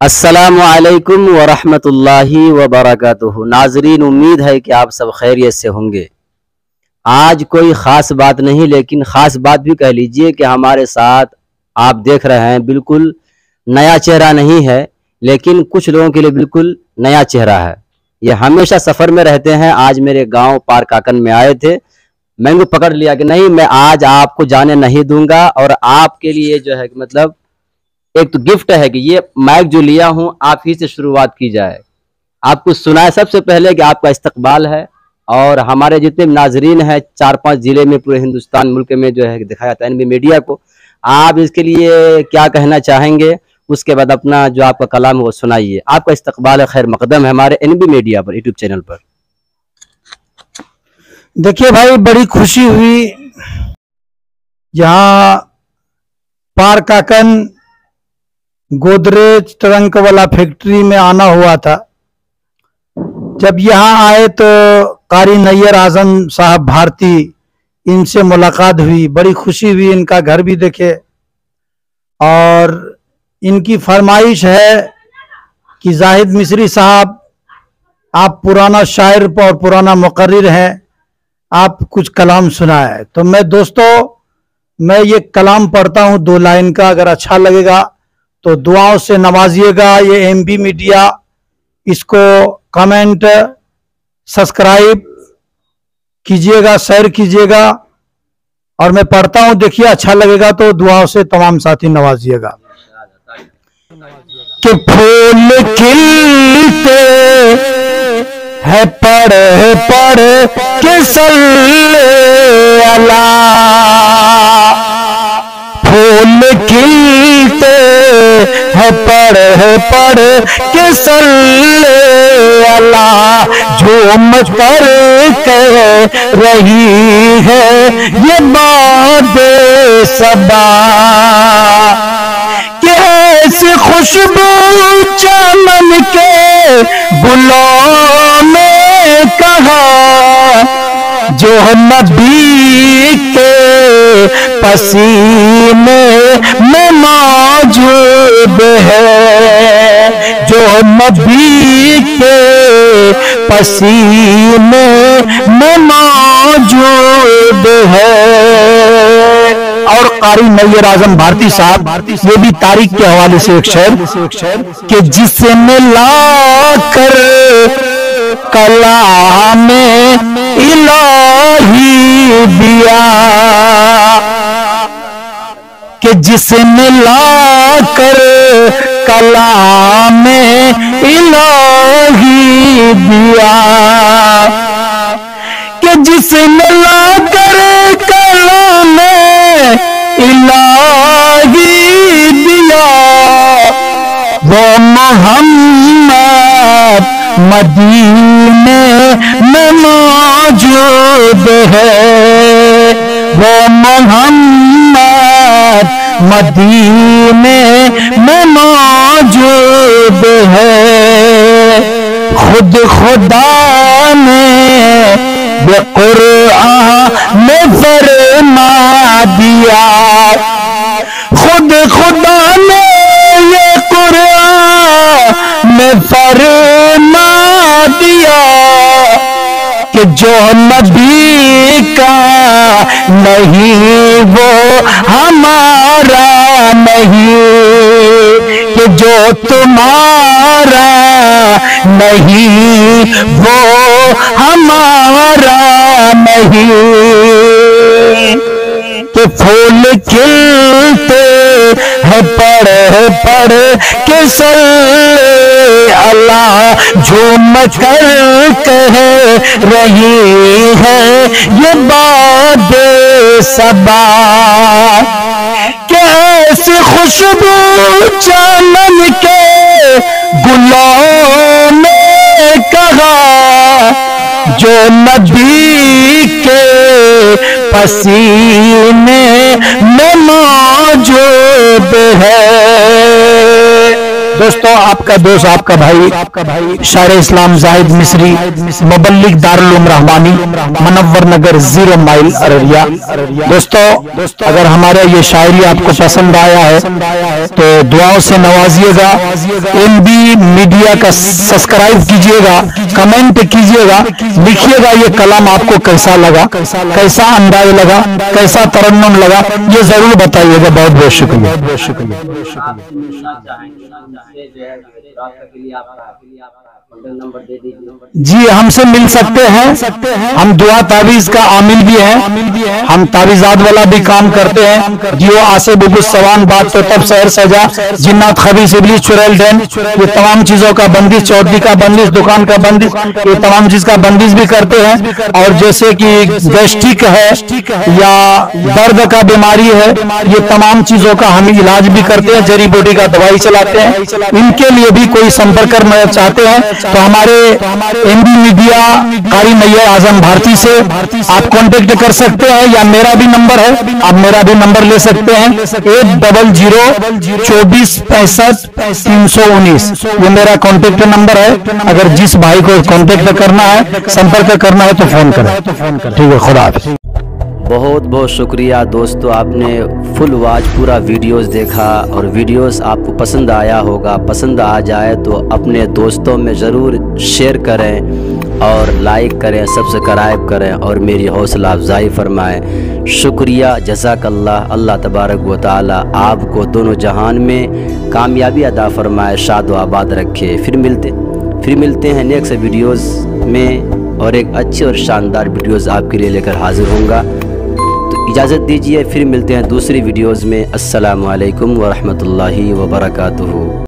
अस्सलामु अलैकुम वरहमतुल्लाहि वबरकातुहू। नाजरीन, उम्मीद है कि आप सब खैरियत से होंगे। आज कोई ख़ास बात नहीं, लेकिन ख़ास बात भी कह लीजिए कि हमारे साथ आप देख रहे हैं, बिल्कुल नया चेहरा नहीं है, लेकिन कुछ लोगों के लिए बिल्कुल नया चेहरा है। ये हमेशा सफ़र में रहते हैं। आज मेरे गांव पार काकन में आए थे। मैंने पकड़ लिया कि नहीं, मैं आज आपको जाने नहीं दूंगा, और आपके लिए जो है मतलब एक तो गिफ्ट है कि ये माइक जो लिया हूं, आप ही से शुरुआत की जाए। आपको सुनाए सबसे पहले कि आपका इस्तकबाल है, और हमारे जितने नाजरीन हैं 4-5 जिले में, पूरे हिंदुस्तान मुल्क में जो है दिखाया जाता है एनबी मीडिया को। आप इसके लिए क्या कहना चाहेंगे? उसके बाद अपना जो आपका कलाम है वो सुनाइए। आपका इस्तकबाल है, खैर मकदम है हमारे एनबी मीडिया पर, यूट्यूब चैनल पर। देखिए भाई, बड़ी खुशी हुई। यहाँ पार काकन गोदरेज ट्रंक वाला फैक्ट्री में आना हुआ था। जब यहाँ आए तो कारी नैयर आजम साहब भारती, इनसे मुलाकात हुई। बड़ी खुशी हुई, इनका घर भी देखे। और इनकी फरमाइश है कि जाहिद मिस्री साहब, आप पुराना शायर और पुराना मुकर्रिर हैं, आप कुछ कलाम सुनाए। तो मैं ये कलाम पढ़ता हूँ 2 लाइन का। अगर अच्छा लगेगा तो दुआओं से नवाजिएगा। ये एमबी मीडिया, इसको कमेंट सब्सक्राइब कीजिएगा, शेयर कीजिएगा। और मैं पढ़ता हूँ, देखिए अच्छा लगेगा तो दुआओं से तमाम साथी नवाजिएगा। कि फूल खिलते है पढ़ पढ़ के सल्ले अला, फूल खिलते है पढ़ पढ़ के सल्ले अला, झूम कर कह रही है ये बादे सबा। कैसे खुशबू चमन के गुलों में कहा, जो नबी के पसीने में मौजूद है, जो नबी के पसीने में मौजूद है। और कारी नैयर आजम भारती साहब, ये भी तारीख के हवाले से एक शेर कि जिसने लाकर कलाम इलाही दिया, कि जिसने लाकर कलाम इलाही दिया, कि जिसने लाकर कलाम इलाही दिया, वो मोहम्मद मदीने में मौजूद है, वो मोहम्मद मदीने में मौजूद है। खुद खुदा ने कुरान में फरमा दिया, खुद खुदा ने ये कुरान में फरमा दिया, कि जो नबी का नहीं वो हमारा नहीं, कि जो तुम्हारा नहीं वो हमारा नहीं। कि फूल खिलते है पढ़ पढ़ के सल्ले अला, झूम कर कह रही है ये बादे सबा। कैसे खुशबू चमन के गुलों में कहा, जो नबी के पसीने में मौजूद है, दोस्तों आपका दोस्त आपका भाई शायर इस्लाम जाहिद मिस्री मुबल्लिग दारुल उलूम रहमानी मुनव्वर नगर 0 माइल अररिया। दोस्तों अगर हमारा ये शायरी आपको पसंद आया है तो दुआओं से नवाजिएगा, MB मीडिया का सब्सक्राइब कीजिएगा, कमेंट कीजिएगा, लिखिएगा ये कलाम आपको कैसा लगा, कैसा अंदाज लगा, कैसा तरन्नुम लगा, ये जरूर बताइएगा। बहुत बहुत शुक्रिया। जी हमसे मिल सकते हैं, हम दुआ तावीज का आमिल भी हैं, हम तावीजात वाला भी काम करते हैं। जियो आसे बुबुस सवान बात तो तब शहर सजा जिन्नात खबीस इबलीस चुड़ैल डैन, ये तमाम चीजों का बंदिश, चौधरी का बंदिश, दुकान का बंदिश, ये तमाम चीज का बंदिश भी करते हैं। और जैसे कि गैस्ट्रिक है या दर्द का बीमारी है, ये तमाम चीजों का हम इलाज भी करते हैं, जड़ी बूटी का दवाई चलाते हैं। इनके लिए भी कोई संपर्क करना चाहते हैं तो हमारे MB मीडिया कारी नैयर आजम भारती से आप कांटेक्ट कर सकते हैं, या मेरा भी नंबर है, आप मेरा भी नंबर ले सकते हैं 800 24 65 319, ये मेरा कांटेक्ट नंबर है। अगर जिस भाई को कांटेक्ट करना है, संपर्क करना है तो फोन करें। ठीक है, खुदा हाफिज़। बहुत बहुत शुक्रिया दोस्तों, आपने फुल वॉच पूरा वीडियोस देखा और वीडियोस आपको पसंद आया होगा। पसंद आ जाए तो अपने दोस्तों में ज़रूर शेयर करें और लाइक करें, सब्सक्राइब करें और मेरी हौसला अफजाई फरमाएं। शुक्रिया, जज़ाकल्लाह। अल्लाह तबारक व तआला आपको दोनों जहान में कामयाबी अदा फरमाए, शाद व आबाद रखे। फिर मिलते हैं नेक्स्ट वीडियोज़ में और एक अच्छी और शानदार वीडियोज़ आपके लिए लेकर हाजिर होऊंगा। इजाज़त दीजिए, फिर मिलते हैं दूसरी वीडियोज़ में। अस्सलामु अलैकुम व रहमतुल्लाहि व बरकातुहू।